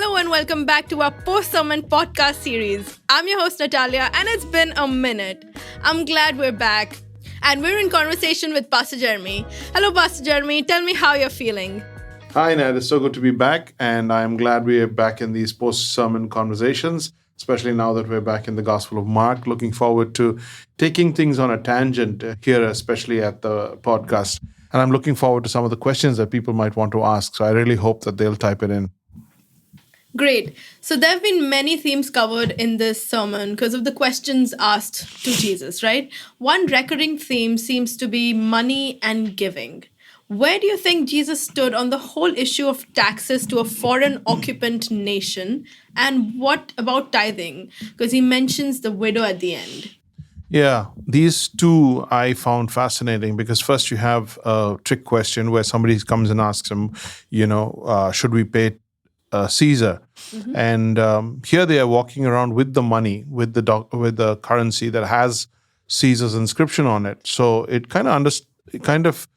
Hello and welcome back to our post-sermon podcast series. I'm your host Natalia and it's been a minute. I'm glad we're back. And we're in conversation with Pastor Jeremy. Hello Pastor Jeremy, tell me how you're feeling. Hi, Ned. It's so good to be back, and I'm glad we are back in these post-sermon conversations, especially now that we're back in the Gospel of Mark. Looking forward to taking things on a tangent here, especially at the podcast. And I'm looking forward to some of the questions that people might want to ask. So I really hope that they'll type it in. Great. So there have been many themes covered in this sermon because of the questions asked to Jesus, right? One recurring theme seems to be money and giving. Where do you think Jesus stood on the whole issue of taxes to a foreign occupant nation? And what about tithing? Because he mentions the widow at the end. Yeah, these two I found fascinating because first you have a trick question where somebody comes and asks him, should we pay Caesar? Mm-hmm. And here they are walking around with the money, with the currency that has Caesar's inscription on it. So it kind of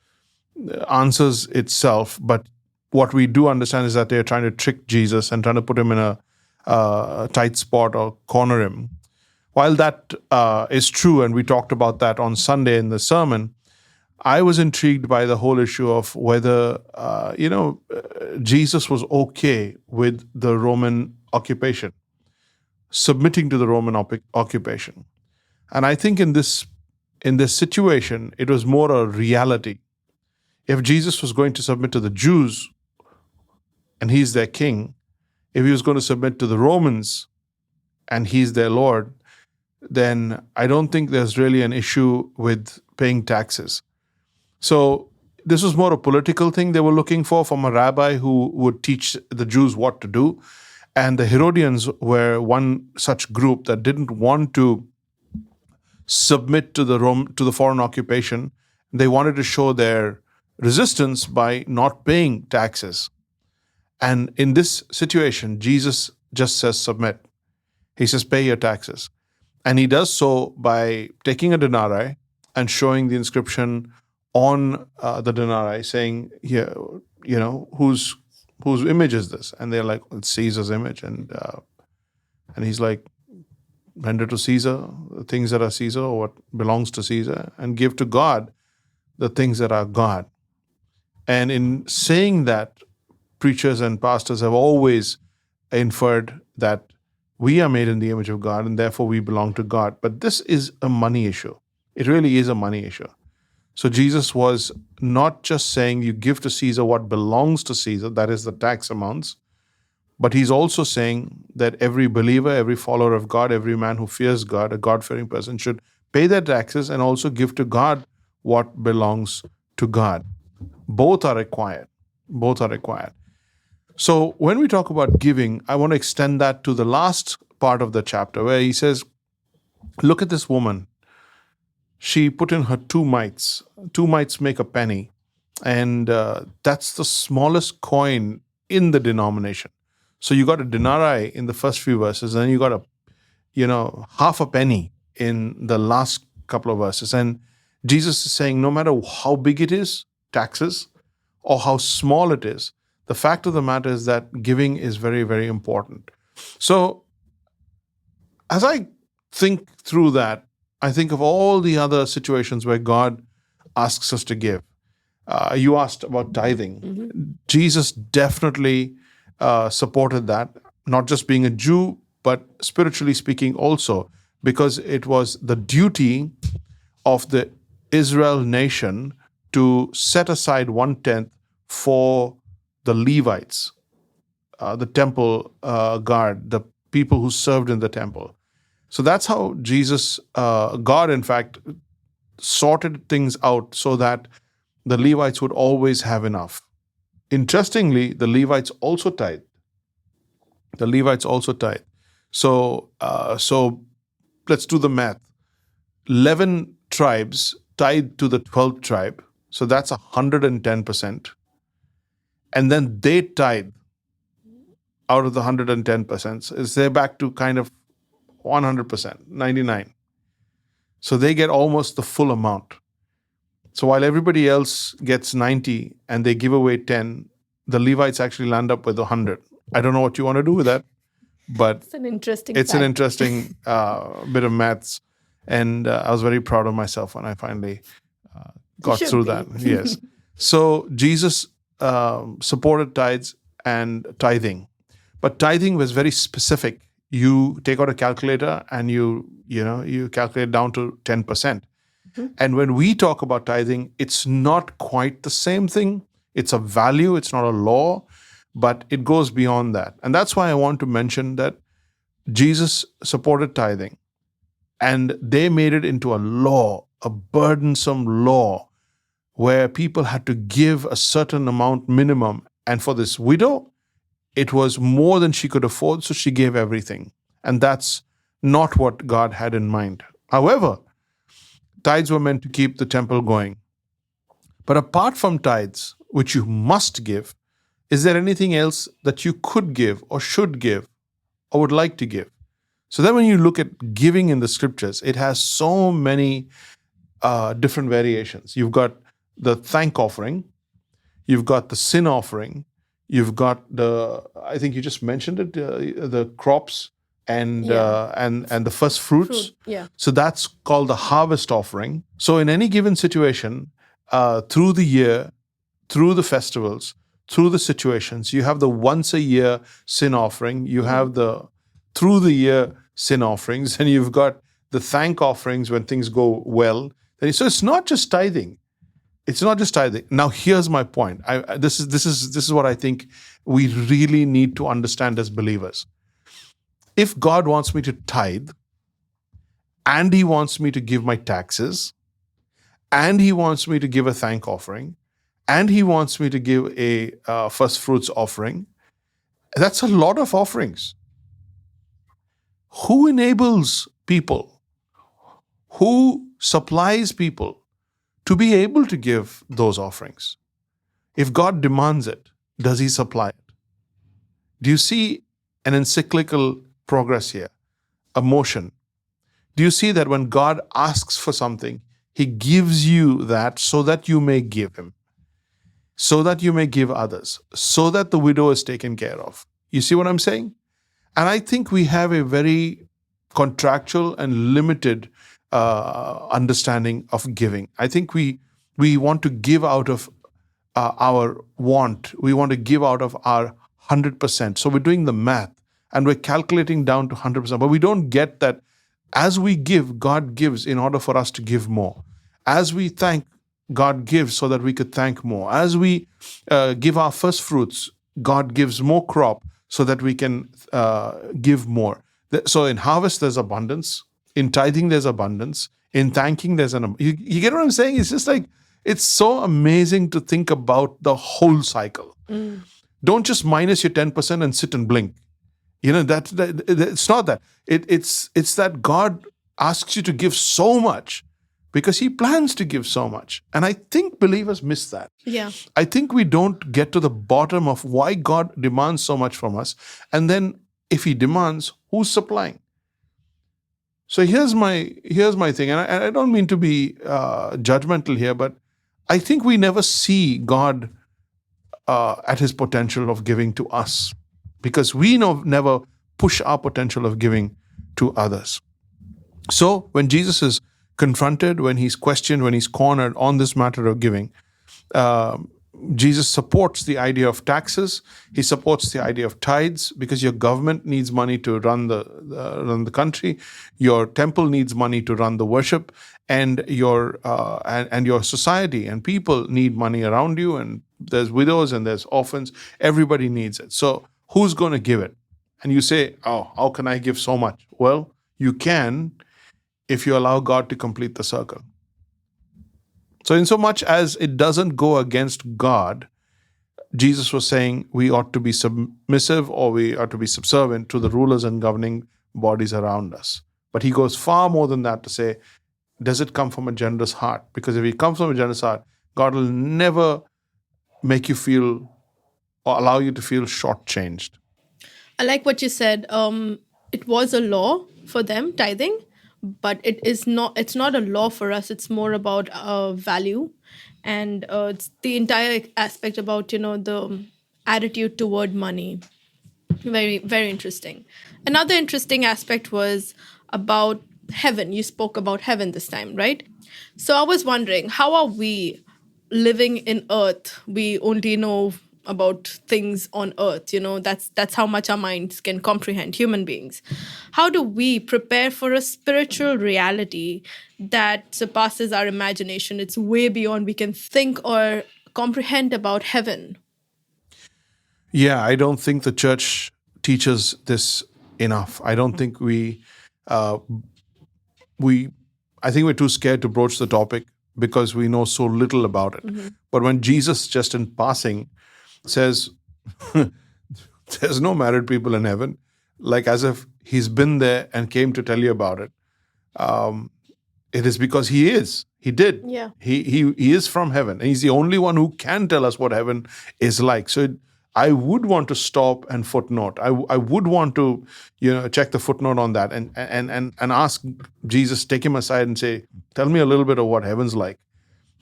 answers itself. But what we do understand is that they're trying to trick Jesus and trying to put him in a tight spot or corner him. While that is true, and we talked about that on Sunday in the sermon, I was intrigued by the whole issue of whether, Jesus was okay with the Roman occupation, submitting to the Roman occupation. And I think in this situation, it was more a reality. If Jesus was going to submit to the Jews, and he's their king, if he was going to submit to the Romans, and he's their Lord, then I don't think there's really an issue with paying taxes. So this was more a political thing they were looking for from a rabbi who would teach the Jews what to do. And the Herodians were one such group that didn't want to submit to the foreign occupation. They wanted to show their resistance by not paying taxes. And in this situation, Jesus just says submit. He says pay your taxes. And he does so by taking a denarii and showing the inscription on the denarii, saying, "Here, whose image is this?" And they're like, "It's Caesar's image." And he's like, "Render to Caesar the things that are Caesar, or what belongs to Caesar, and give to God the things that are God." And in saying that, preachers and pastors have always inferred that we are made in the image of God, and therefore we belong to God. But this is a money issue. It really is a money issue. So Jesus was not just saying you give to Caesar what belongs to Caesar, that is the tax amounts, but he's also saying that every believer, every follower of God, every man who fears God, a God-fearing person, should pay their taxes and also give to God what belongs to God. Both are required. Both are required. So when we talk about giving, I want to extend that to the last part of the chapter where he says, look at this woman. She put in her 2 mites. 2 mites make a penny. And that's the smallest coin in the denomination. So you got a denarii in the first few verses, and then you got half a penny in the last couple of verses. And Jesus is saying no matter how big it is, taxes, or how small it is, the fact of the matter is that giving is very, very important. So as I think through that, I think of all the other situations where God asks us to give. You asked about tithing. Mm-hmm. Jesus definitely supported that, not just being a Jew, but spiritually speaking also, because it was the duty of the Israel nation to set aside 1/10 for the Levites, the temple guard, the people who served in the temple. So that's how God, in fact, sorted things out so that the Levites would always have enough. Interestingly, the Levites also tithe. So let's do the math. 11 tribes tithe to the 12th tribe. So that's 110%. And then they tithe out of the 110%. They're back to kind of 100%, 99. So they get almost the full amount. So while everybody else gets 90 and they give away 10, the Levites actually land up with 100. I don't know what you want to do with that, but It's an interesting it's an fact. interesting bit of maths. And I was very proud of myself when I finally You got should through that. be. Yes. So Jesus supported tithes and tithing, but tithing was very specific. You take out a calculator and you calculate down to 10%. Mhm. And when we talk about tithing, it's not quite the same thing. It's a value, it's not a law, but it goes beyond that. And that's why I want to mention that Jesus supported tithing, and they made it into a law, a burdensome law, where people had to give a certain amount minimum. And for this widow, it was more than she could afford, so she gave everything. And that's not what God had in mind. However, tithes were meant to keep the temple going. But apart from tithes, which you must give, is there anything else that you could give or should give or would like to give? So then when you look at giving in the scriptures, it has so many different variations. You've got the thank offering, you've got the sin offering, you've got I think you just mentioned it, the crops and Yeah. and the first fruits. Fruit. Yeah. So that's called the harvest offering. So in any given situation, through the year, through the festivals, through the situations, you have the once a year sin offering, you have the through the year sin offerings, and you've got the thank offerings when things go well. So it's not just tithing. It's not just tithing. Now, here's my point. This is what I think we really need to understand as believers. If God wants me to tithe, and He wants me to give my taxes, and He wants me to give a thank offering, and He wants me to give a first fruits offering, that's a lot of offerings. Who enables people? Who supplies people to be able to give those offerings? If God demands it, does He supply it? Do you see an encyclical progress here, a motion? Do you see that when God asks for something, He gives you that so that you may give Him, so that you may give others, so that the widow is taken care of? You see what I'm saying? And I think we have a very contractual and limited understanding of giving. I think we want to give out of our want. We want to give out of our 100%. So we're doing the math and we're calculating down to 100%. But we don't get that as we give, God gives in order for us to give more. As we thank, God gives so that we could thank more. As we give our first fruits, God gives more crop so that we can give more. So in harvest, there's abundance. In tithing, there's abundance. In thanking, there's you get what I'm saying? It's just like, it's so amazing to think about the whole cycle. Don't just minus your 10% and sit and blink. That it's not that. It's that God asks you to give so much because He plans to give so much. And I think believers miss that. Yeah. I think we don't get to the bottom of why God demands so much from us. And then if He demands, who's supplying? So here's my thing, and I don't mean to be judgmental here, but I think we never see God at His potential of giving to us because we never push our potential of giving to others. So when Jesus is confronted, when He's questioned, when He's cornered on this matter of giving, Jesus supports the idea of taxes. He supports the idea of tithes because your government needs money to run the country. Your temple needs money to run the worship, and your society and people need money around you. And there's widows and there's orphans. Everybody needs it. So who's going to give it? And you say, "Oh, how can I give so much?" Well, you can if you allow God to complete the circle. So, in so much as it doesn't go against God, Jesus was saying we ought to be submissive or we ought to be subservient to the rulers and governing bodies around us. But He goes far more than that to say, does it come from a generous heart? Because if it comes from a generous heart, God will never make you feel or allow you to feel shortchanged. I like what you said. It was a law for them, tithing, but it is not. It's not a law for us. It's more about value, and it's the entire aspect about the attitude toward money. Very, very interesting. Another interesting aspect was about heaven. You spoke about heaven this time, right? So I was wondering, how are we living in earth? We only know about things on earth, that's how much our minds can comprehend, human beings. How do we prepare for a spiritual reality that surpasses our imagination? It's way beyond we can think or comprehend about heaven. Yeah, I don't think the church teaches this enough. I don't think uh, we I think we're too scared to broach the topic because we know so little about it. Mm-hmm. But when Jesus, just in passing, says, "There's no married people in heaven," like as if he's been there and came to tell you about it, um, it is because he is. He did. Yeah. He is from heaven, and he's the only one who can tell us what heaven is like. So I would want to stop and footnote. I would want to check the footnote on that and ask Jesus, take him aside and say, tell me a little bit of what heaven's like.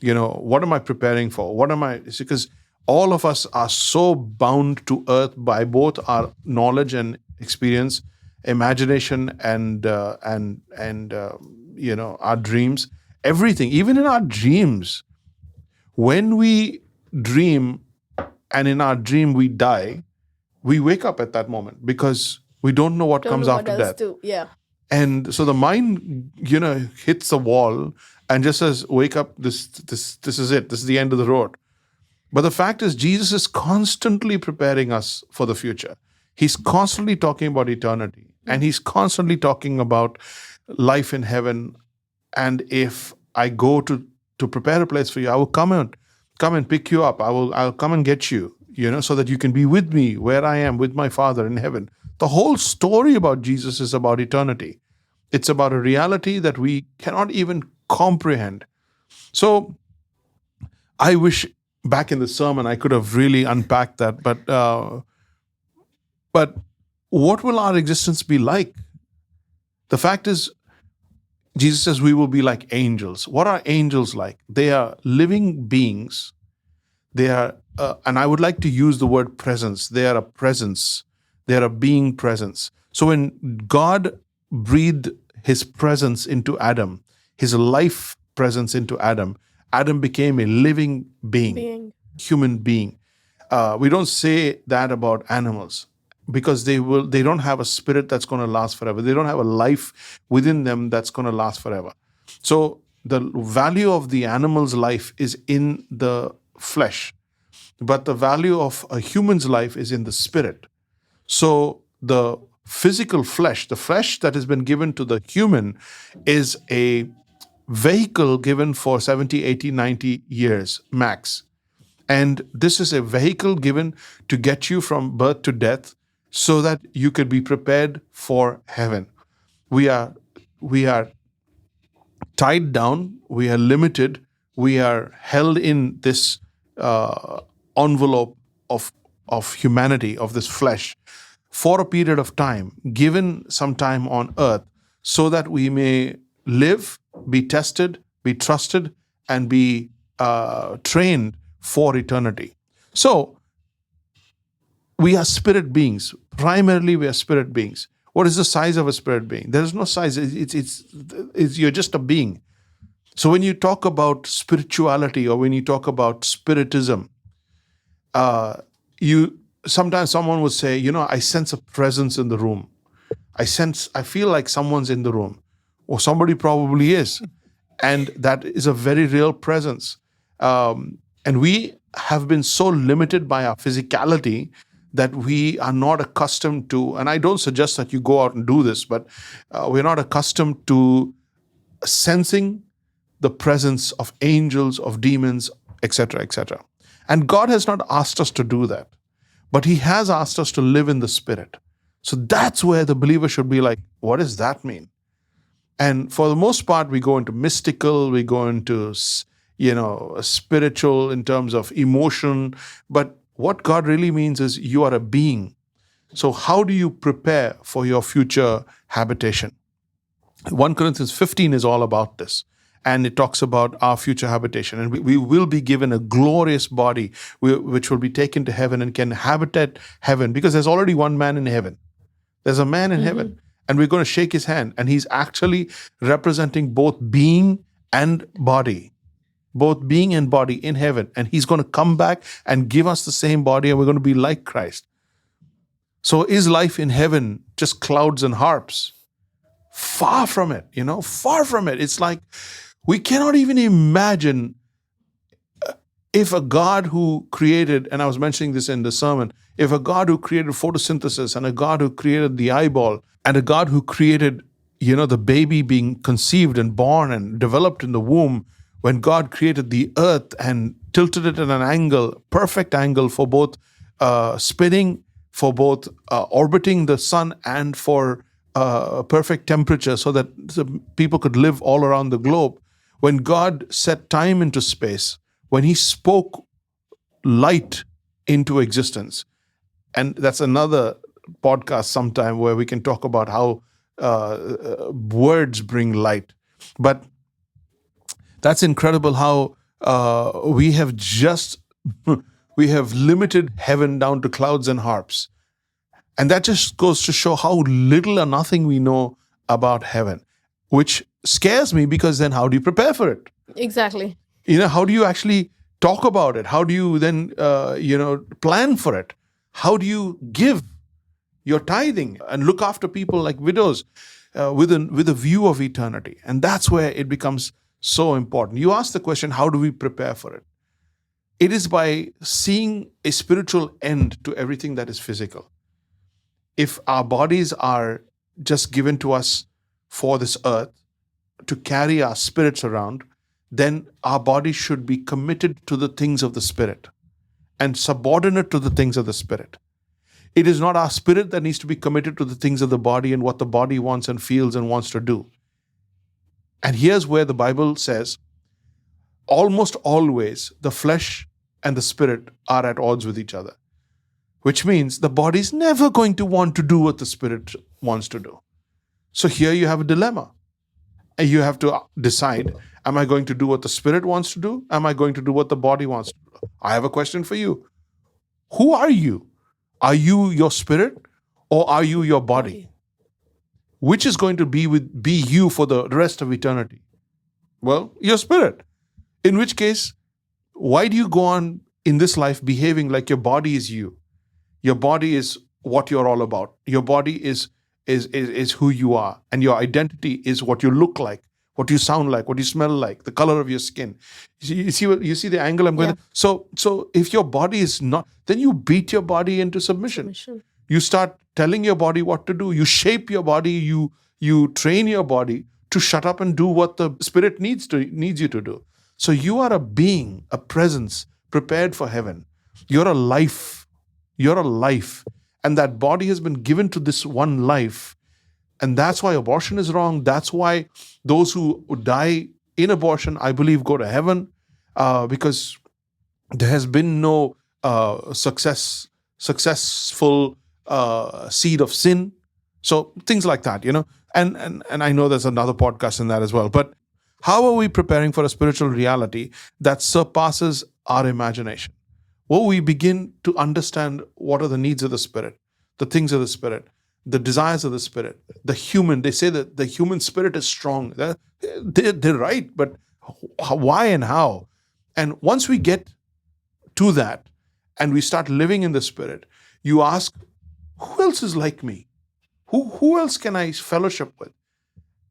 What am I preparing for? What am I? Because all of us are so bound to earth by both our knowledge and experience, imagination and our dreams, everything. Even in our dreams, when we dream and in our dream we die, we wake up at that moment because we don't know what Don't comes know what after else death. to. Yeah. And so the mind, hits the wall and just says, "Wake up! This is it. This is the end of the road." But the fact is, Jesus is constantly preparing us for the future. He's constantly talking about eternity, and he's constantly talking about life in heaven. And if I go to prepare a place for you, I will come and pick you up. I'll come and get you, so that you can be with me where I am with my Father in heaven. The whole story about Jesus is about eternity. It's about a reality that we cannot even comprehend. So I wish back in the sermon I could have really unpacked that. But what will our existence be like? The fact is, Jesus says we will be like angels. What are angels like? They are living beings. They are, and I would like to use the word presence. They are a presence. They are a being presence. So when God breathed his presence into Adam, his life presence into Adam, Adam became a living being, human being. We don't say that about animals because they don't have a spirit that's going to last forever. They don't have a life within them that's going to last forever. So the value of the animal's life is in the flesh, but the value of a human's life is in the spirit. So the physical flesh, the flesh that has been given to the human, is a vehicle given for 70, 80, 90 years max. And this is a vehicle given to get you from birth to death so that you could be prepared for heaven. We are tied down, we are limited, we are held in this envelope of humanity, of this flesh, for a period of time, given some time on earth, so that we may live, be tested, be trusted, and be trained for eternity. So we are spirit beings. Primarily, we are spirit beings. What is the size of a spirit being? There is no size. It's you're just a being. So when you talk about spirituality or when you talk about spiritism, you sometimes someone would say, I sense a presence in the room. I feel like someone's in the room, or somebody probably is, and that is a very real presence. And we have been so limited by our physicality that we are not accustomed to, and I don't suggest that you go out and do this, but we're not accustomed to sensing the presence of angels, of demons, etc., etc. And God has not asked us to do that, but He has asked us to live in the Spirit. So that's where the believer should be like, what does that mean? And for the most part, we go into mystical, we go into, spiritual in terms of emotion. But what God really means is you are a being. So how do you prepare for your future habitation? 1 Corinthians 15 is all about this. and it talks about our future habitation. And we will be given a glorious body, which will be taken to heaven and can habitat heaven, because there's already one man in heaven. There's a man in heaven, and we're going to shake his hand, and he's actually representing both being and body. Both being and body in heaven. And he's going to come back and give us the same body, and we're going to be like Christ. So is life in heaven just clouds and harps? Far from it, far from it. It's like we cannot even imagine if a God who created, and I was mentioning this in the sermon, if a God who created photosynthesis, and a God who created the eyeball, and a God who created, the baby being conceived and born and developed in the womb, when God created the earth and tilted it at an angle, perfect angle for both spinning, for both orbiting the sun, and for perfect temperature so that people could live all around the globe. When God set time into space, when he spoke light into existence, and that's another podcast sometime where we can talk about how words bring light. But that's incredible how we have limited heaven down to clouds and harps. And that just goes to show how little or nothing we know about heaven, which scares me, because then how do you prepare for it? Exactly. How do you actually talk about it? How do you then, plan for it? How do you give your tithing and look after people like widows with a view of eternity? And that's where it becomes so important. You ask the question, how do we prepare for it? It is by seeing a spiritual end to everything that is physical. If our bodies are just given to us for this earth to carry our spirits around, then our body should be committed to the things of the spirit and subordinate to the things of the spirit. It is not our spirit that needs to be committed to the things of the body and what the body wants and feels and wants to do. And here's where the Bible says, almost always the flesh and the spirit are at odds with each other, which means the body's never going to want to do what the spirit wants to do. So here you have a dilemma. And you have to decide, am I going to do what the spirit wants to do? Am I going to do what the body wants to do? I have a question for you. Who are you? Are you your spirit, or are you your body? Which is going to be you for the rest of eternity? Well, your spirit. In which case, why do you go on in this life behaving like your body is you? Your body is what you're all about. Your body is who you are, and your identity is what you look like, what you sound like, what you smell like, the color of your skin. You see the angle I'm going. Yeah. So if your body is not, then you beat your body into submission. You start telling your body what to do. You shape your body. You train your body to shut up and do what the spirit needs you to do. So you are a being, a presence prepared for heaven. You're a life. You're a life. And that body has been given to this one life. And that's why abortion is wrong. That's why those who die in abortion, I believe, go to heaven, because there has been no successful seed of sin. So things like that, And I know there's another podcast in that as well. But how are we preparing for a spiritual reality that surpasses our imagination? Well, we begin to understand what are the needs of the spirit, the things of the spirit, the desires of the spirit, the human. They say that the human spirit is strong. They're right, but why and how? And once we get to that and we start living in the spirit, you ask, who else is like me? Who else can I fellowship with?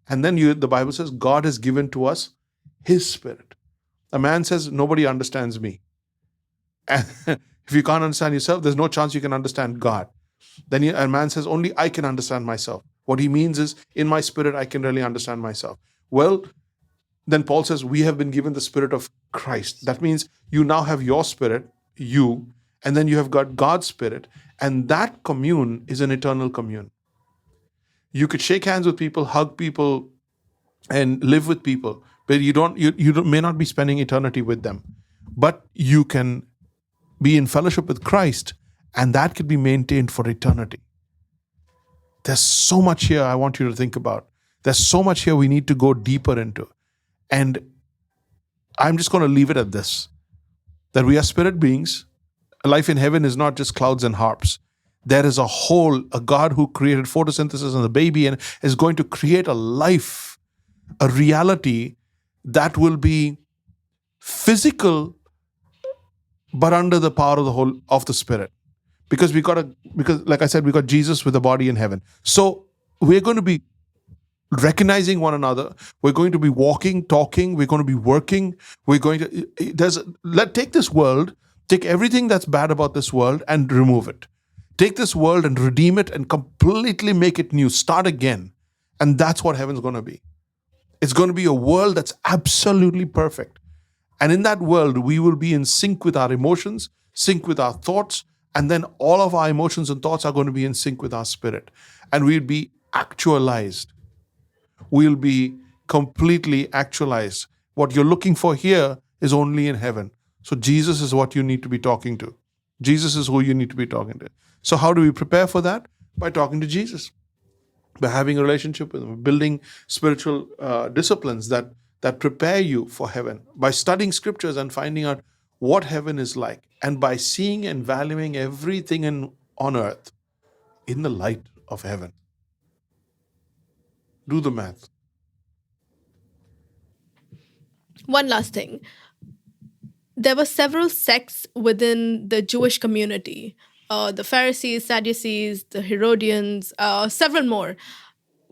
And then the Bible says God has given to us his spirit. A man says, nobody understands me. And if you can't understand yourself, there's no chance you can understand God. Then a man says, only I can understand myself. What he means is, in my spirit, I can really understand myself. Well, then Paul says, we have been given the spirit of Christ. That means you now have your spirit, you, and then you have got God's spirit. And that commune is an eternal commune. You could shake hands with people, hug people, and live with people, but you may not be spending eternity with them. But you can be in fellowship with Christ, and that could be maintained for eternity. There's so much here I want you to think about. There's so much here we need to go deeper into. And I'm just going to leave it at this, that we are spirit beings. Life in heaven is not just clouds and harps. There is a God who created photosynthesis and the baby and is going to create a life, a reality that will be physical, but under the power of the Spirit. Because like I said, we got Jesus with a body in heaven. So we're going to be recognizing one another. We're going to be walking, talking. We're going to be working. We're going to take this world, take everything that's bad about this world and remove it. Take this world and redeem it and completely make it new. Start again. And that's what heaven's going to be. It's going to be a world that's absolutely perfect. And in that world, we will be in sync with our emotions, sync with our thoughts, and then all of our emotions and thoughts are going to be in sync with our spirit. And we'll be actualized. We'll be completely actualized. What you're looking for here is only in heaven. So Jesus is what you need to be talking to. Jesus is who you need to be talking to. So how do we prepare for that? By talking to Jesus, by having a relationship with Him, building spiritual disciplines that prepare you for heaven, by studying scriptures and finding out what heaven is like, and by seeing and valuing everything on earth in the light of heaven. Do the math. One last thing. There were several sects within the Jewish community. The Pharisees, Sadducees, the Herodians, several more.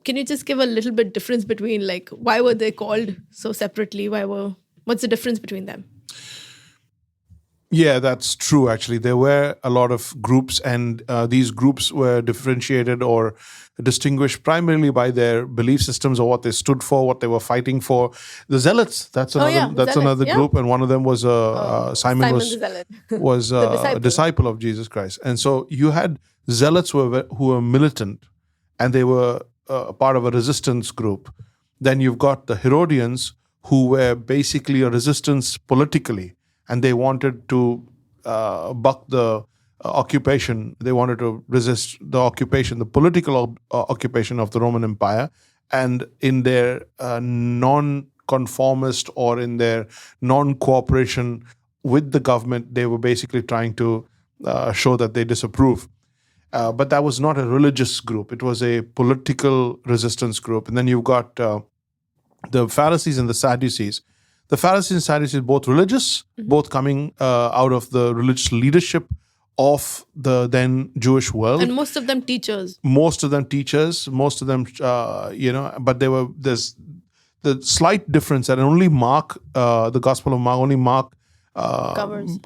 Can you just give a little bit difference between, like, why were they called so separately? What's the difference between them? Yeah, that's true, actually. There were a lot of groups, and these groups were differentiated or distinguished primarily by their belief systems or what they stood for, what they were fighting for. The Zealots, that's another yeah. group, and one of them was Simon the Zealot. was a disciple of Jesus Christ. And so you had Zealots who were militant, and they were part of a resistance group. Then you've got the Herodians, who were basically a resistance politically, and they wanted to buck the occupation. They wanted to resist the occupation, the political occupation of the Roman Empire. And in their non-conformist or in their non-cooperation with the government, they were basically trying to show that they disapprove. But that was not a religious group. It was a political resistance group. And then you've got the Pharisees and the Sadducees. The Pharisees and Sadducees, both religious, both coming out of the religious leadership of the then Jewish world. And most of them teachers. Most of them, but there's the slight difference that only Mark, the Gospel of Mark,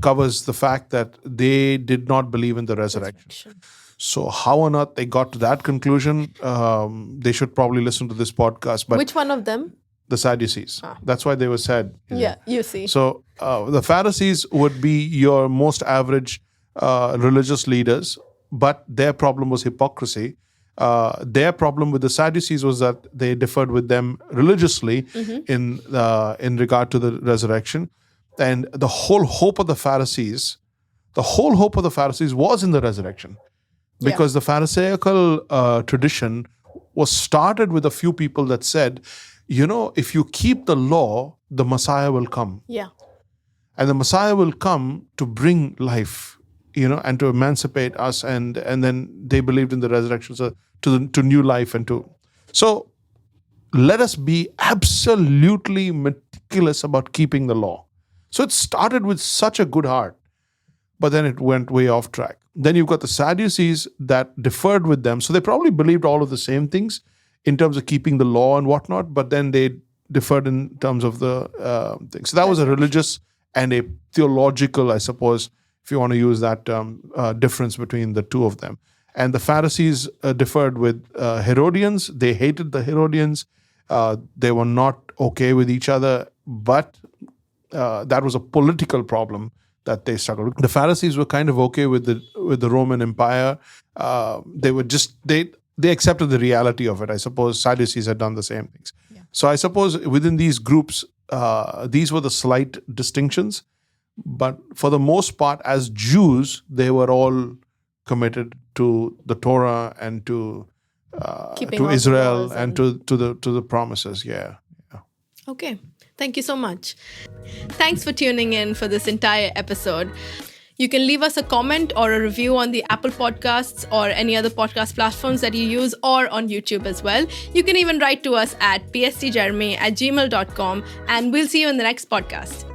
covers the fact that they did not believe in the resurrection. So how on earth they got to that conclusion? They should probably listen to this podcast. But which one of them? The Sadducees. That's why they were sad. Yeah, you see. So the Pharisees would be your most average religious leaders, but their problem was hypocrisy. Their problem with the Sadducees was that they differed with them religiously in regard to the resurrection. And the whole hope of the Pharisees was in the resurrection. Because the Pharisaical tradition was started with a few people that said, if you keep the law, the Messiah will come. Yeah. And the Messiah will come to bring life, and to emancipate us. And then they believed in the resurrection, so to new life So let us be absolutely meticulous about keeping the law. So it started with such a good heart, but then it went way off track. Then you've got the Sadducees that differed with them. So they probably believed all of the same things in terms of keeping the law and whatnot, but then they differed in terms of the things. So that was a religious and a theological, I suppose, if you want to use that term, difference between the two of them. And the Pharisees differed with Herodians. They hated the Herodians. They were not okay with each other, but that was a political problem that they struggled with. The Pharisees were kind of okay with the Roman Empire. They accepted the reality of it. I suppose Sadducees had done the same things. Yeah. So I suppose within these groups, these were the slight distinctions. But for the most part, as Jews, they were all committed to the Torah and to Israel and to the promises. Yeah. Okay. Thank you so much. Thanks for tuning in for this entire episode. You can leave us a comment or a review on the Apple Podcasts or any other podcast platforms that you use, or on YouTube as well. You can even write to us at pstjeremy@gmail.com, and we'll see you in the next podcast.